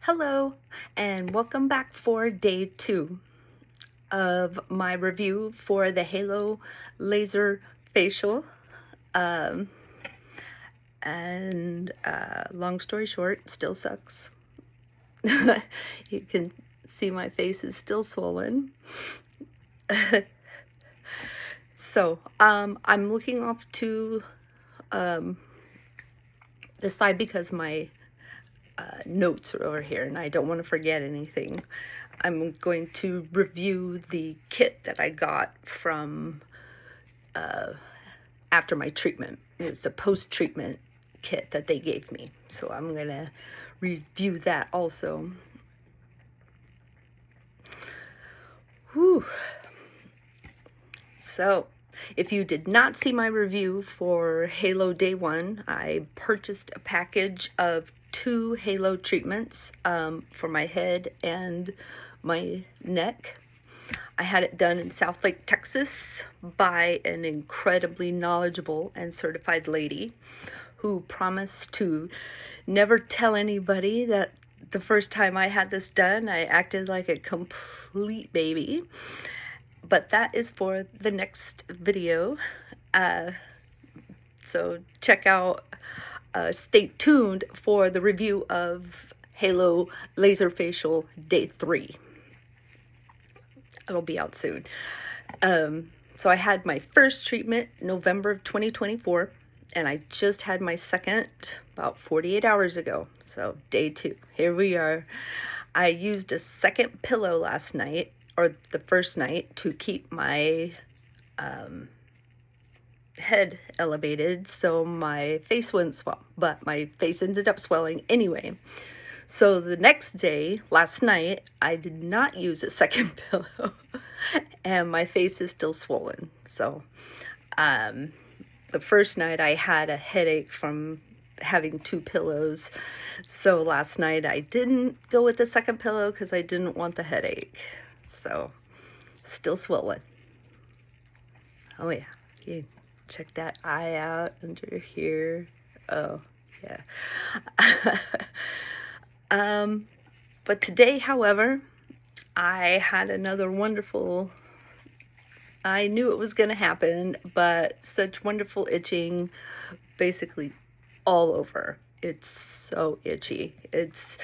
Hello, and welcome back for day 2 of my review for the Halo Laser Facial. Long story short, still sucks. You can see my face is still swollen. So, I'm looking off to the side because my notes are over here and I don't want to forget anything. I'm going to review the kit that I got from after my treatment. It's a post-treatment kit that they gave me, so I'm gonna review that also. Whew. So if you did not see my review for Halo Day 1, I purchased a package of 2 Halo treatments for my head and my neck. I had it done in Southlake, Texas by an incredibly knowledgeable and certified lady who promised to never tell anybody that the first time I had this done, I acted like a complete baby. But that is for the next video. So check out, stay tuned for the review of Halo Laser Facial Day 3. It'll be out soon. So I had my first treatment November of 2024, and I just had my second about 48 hours ago. So day 2, here we are. I used a second pillow last night, or the first night, to keep my head elevated so my face wouldn't swell, but my face ended up swelling anyway. So the next day, last night, I did not use a second pillow and my face is still swollen. So the first night I had a headache from having 2 pillows. So last night I didn't go with the second pillow because I didn't want the headache. So still swollen. Oh yeah, you check that eye out under here. Oh yeah. But today, however, I had another wonderful, I knew it was going to happen, but such wonderful itching basically all over. It's so itchy. It's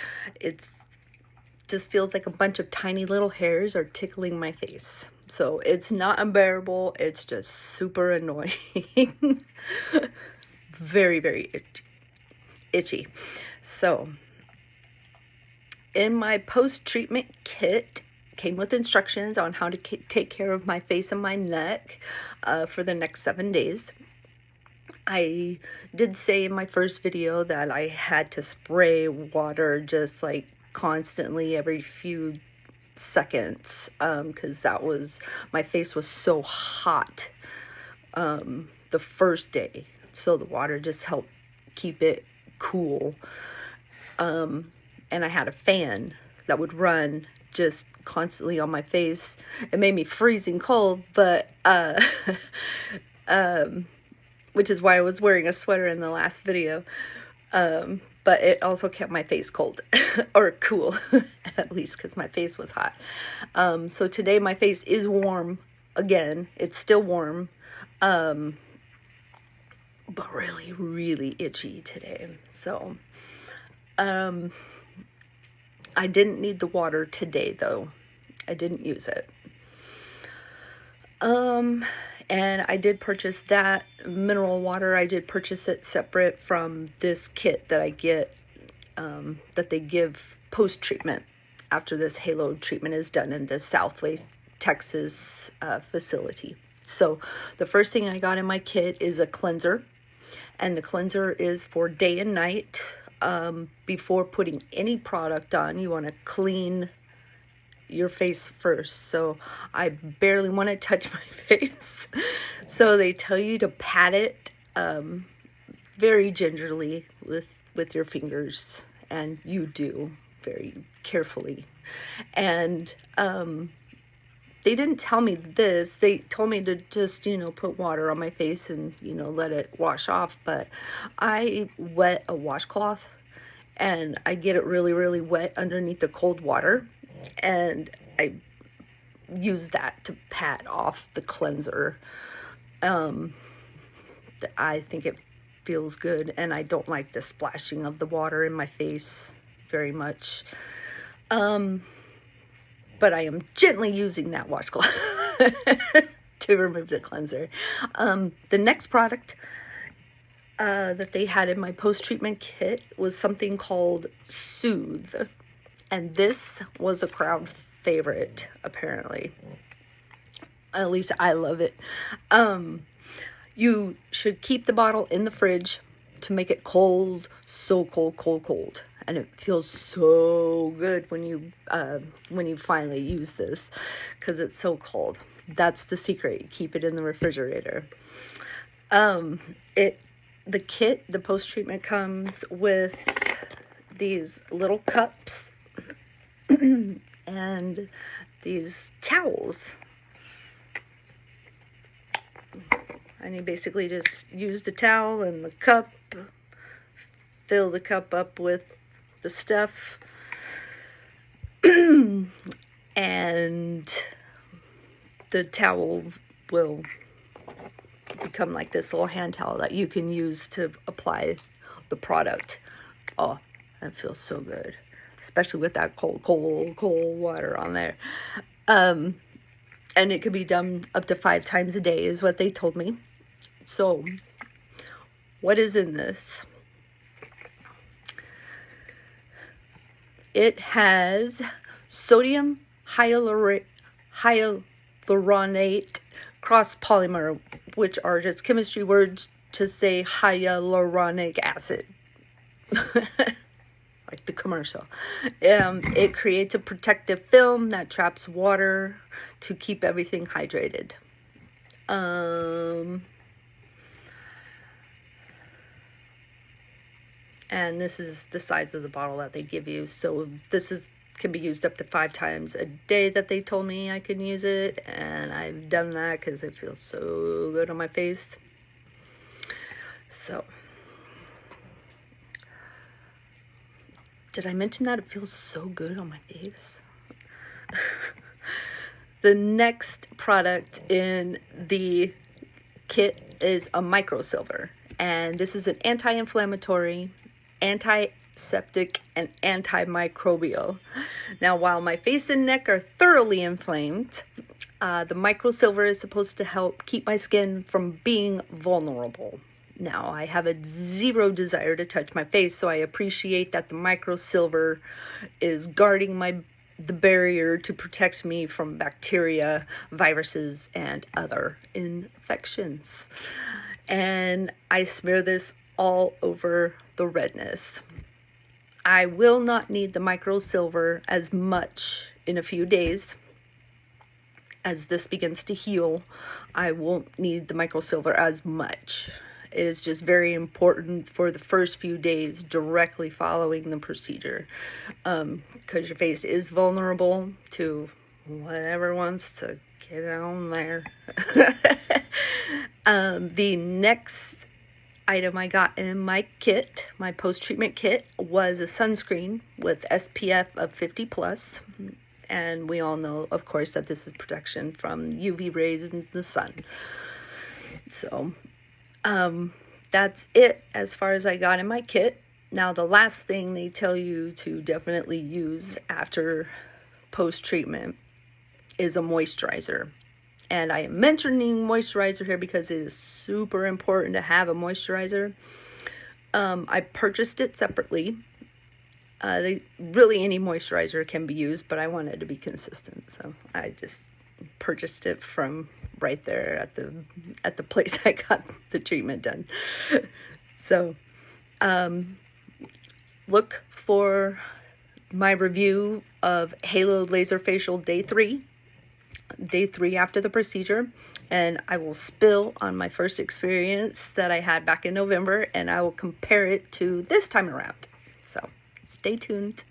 just feels like a bunch of tiny little hairs are tickling my face. So it's not unbearable. It's just super annoying. Very, very itchy. So in my post-treatment kit came with instructions on how to take care of my face and my neck for the next 7 days. I did say in my first video that I had to spray water just like constantly every few seconds because that was, my face was so hot the first day, so the water just helped keep it cool. And I had a fan that would run just constantly on my face. It made me freezing cold, but which is why I was wearing a sweater in the last video. But it also kept my face cold or cool, at least, because my face was hot. So today my face is warm again. It's still warm, but really, really itchy today. So I didn't need the water today, though. I didn't use it. And I did purchase that mineral water. I did purchase it separate from this kit that I get, that they give post-treatment after this Halo treatment is done in the Southlake, Texas facility. So the first thing I got in my kit is a cleanser, and the cleanser is for day and night. Before putting any product on, you want to clean your face first. So I barely want to touch my face. So they tell you to pat it very gingerly with your fingers, and you do very carefully. And they didn't tell me this. They told me to just, put water on my face and, let it wash off. But I wet a washcloth and I get it really, really wet underneath the cold water, and I use that to pat off the cleanser. I think it feels good, and I don't like the splashing of the water in my face very much. But I am gently using that washcloth to remove the cleanser. The next product that they had in my post-treatment kit was something called Soothe. And this was a crowd favorite, apparently. At least I love it. You should keep the bottle in the fridge to make it cold, so cold, cold, cold. And it feels so good when you finally use this, because it's so cold. That's the secret. You keep it in the refrigerator. The kit, the post-treatment, comes with these little cups and these towels. And you basically just use the towel and the cup, fill the cup up with the stuff, and the towel will become like this little hand towel that you can use to apply the product. Oh, that feels so good, especially with that cold, cold, cold water on there. And it could be done up to 5 times a day is what they told me. So, what is in this? It has sodium hyaluronate cross polymer, which are just chemistry words to say hyaluronic acid. Like the commercial. It creates a protective film that traps water to keep everything hydrated. And this is the size of the bottle that they give you. So this can be used up to 5 times a day that they told me I can use it. And I've done that because it feels so good on my face. So, did I mention that it feels so good on my face? The next product in the kit is a microsilver. And this is an anti-inflammatory, antiseptic, and antimicrobial. Now, while my face and neck are thoroughly inflamed, the microsilver is supposed to help keep my skin from being vulnerable. Now, I have a zero desire to touch my face, so I appreciate that the microsilver is guarding the barrier to protect me from bacteria, viruses, and other infections. And I smear this all over the redness. I will not need the microsilver as much in a few days. As this begins to heal, I won't need the microsilver as much. It is just very important for the first few days directly following the procedure, because your face is vulnerable to whatever wants to get on there. The next item I got in my kit, my post-treatment kit, was a sunscreen with SPF of 50+. And we all know, of course, that this is protection from UV rays in the sun. So, that's it as far as I got in my kit. Now, the last thing they tell you to definitely use after post-treatment is a moisturizer. And I am mentioning moisturizer here because it is super important to have a moisturizer. I purchased it separately. Really any moisturizer can be used, but I wanted to be consistent, so I just purchased it from right there at the place I got the treatment done. So, look for my review of Halo Laser Facial Day 3 after the procedure, and I will spill on my first experience that I had back in November, and I will compare it to this time around. So, stay tuned.